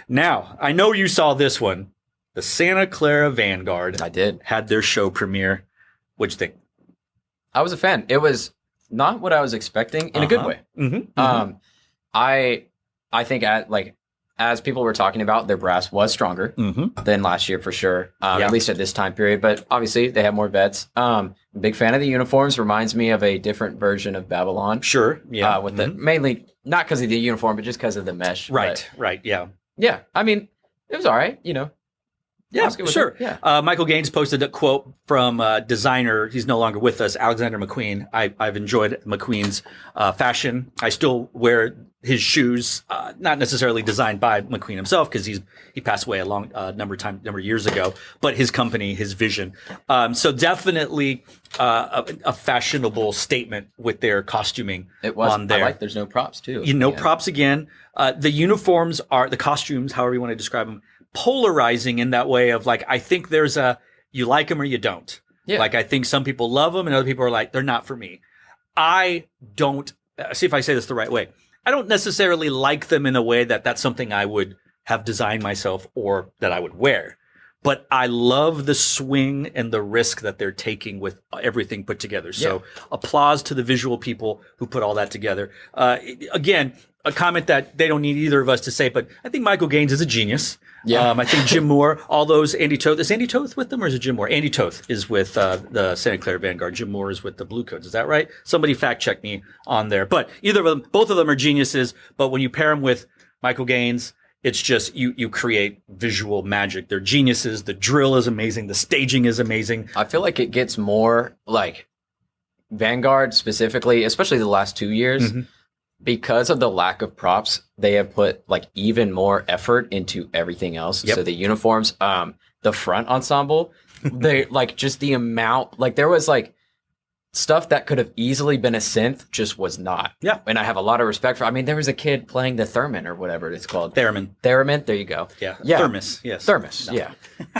Now, I know you saw this one. The Santa Clara Vanguard. I did. Had their show premiere. What'd you think? I was a fan. It was not what I was expecting in a good way. I think as people were talking about, their brass was stronger than last year for sure. At least at this time period. But obviously they have more vets. Big fan of the uniforms. Reminds me of a different version of Babylon. Sure. Yeah. With the mainly not because of the uniform, but just because of the mesh. Right. Right. Yeah. Yeah. I mean, it was all right. Yeah, sure. Yeah. Michael Gaines posted a quote from designer. He's no longer with us, Alexander McQueen. I've enjoyed McQueen's fashion. I still wear his shoes, not necessarily designed by McQueen himself because he passed away a long number of years ago. But his company, his vision. So definitely a fashionable statement with their costuming. It was. On there. I like. There's no props too. Props again. The uniforms are the costumes, however you want to describe them. Polarizing in that way of I think there's you like them or you don't. Yeah. I think some people love them and other people are like, they're not for me. I don't, see if I say this the right way. I don't necessarily like them in a way that that's something I would have designed myself or that I would wear. But I love the swing and the risk that they're taking with everything put together. So applause to the visual people who put all that together. Again, a comment that they don't need either of us to say, but I think Michael Gaines is a genius. Yeah. I think Jim Moore, all those Andy Toth. Is Andy Toth with them or is it Jim Moore? Andy Toth is with the Santa Clara Vanguard. Jim Moore is with the Blue Coats. Is that right? Somebody fact check me on there. But either of them, both of them are geniuses. But when you pair them with Michael Gaines, it's just you create visual magic. They're geniuses. The drill is amazing. The staging is amazing. I feel like it gets more Vanguard specifically, especially the last 2 years. Because of the lack of props, they have put even more effort into everything else. Yep. So the uniforms, the front ensemble, they just the amount, there was stuff that could have easily been a synth, just was not. Yeah. And I have a lot of respect for, there was a kid playing the theremin or whatever it's called. Theremin, there you go. Yeah. Thermos, yes. Thermos, no. Yeah.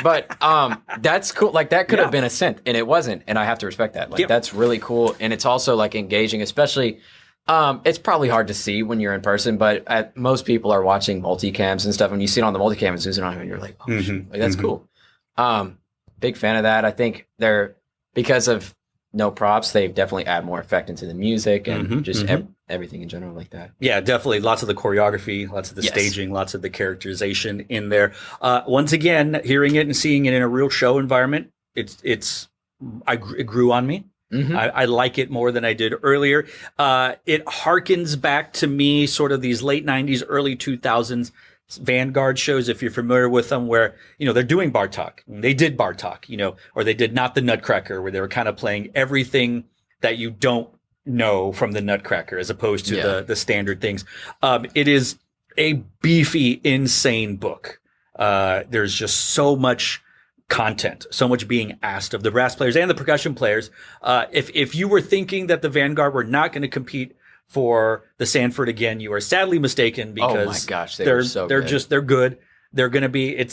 But that's cool. That could have been a synth and it wasn't. And I have to respect that. That's really cool. And it's also engaging, especially... it's probably hard to see when you're in person, but most people are watching multicams and stuff. When you see it on the multicam and zooms in on it, and you're like, oh, shit. That's cool. Big fan of that. I think because of no props, they definitely add more effect into the music and everything in general like that. Yeah, definitely. Lots of the choreography, lots of the staging, lots of the characterization in there. Once again, hearing it and seeing it in a real show environment, it grew on me. I like it more than I did earlier. It harkens back to me sort of these late 90s, early 2000s Vanguard shows, if you're familiar with them, where, they're doing Bartok. They did Bartok, or they did Not the Nutcracker, where they were kind of playing everything that you don't know from the Nutcracker as opposed to the standard things. It is a beefy, insane book. There's just so much content, so much being asked of the brass players and the percussion players. If you were thinking that the Vanguard were not going to compete for the Sanford again, you are sadly mistaken because oh my gosh, they're good. They're going to be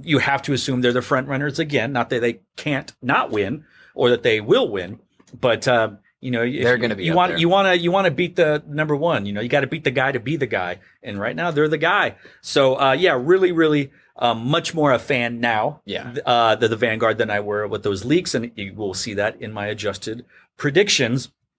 you have to assume they're the front runners again. Not that they can't not win or that they will win, but they're going to be. You want to beat the number one. You got to beat the guy to be the guy, and right now they're the guy. So really, really. Much more a fan now, the Vanguard than I were with those leaks, and you will see that in my adjusted predictions.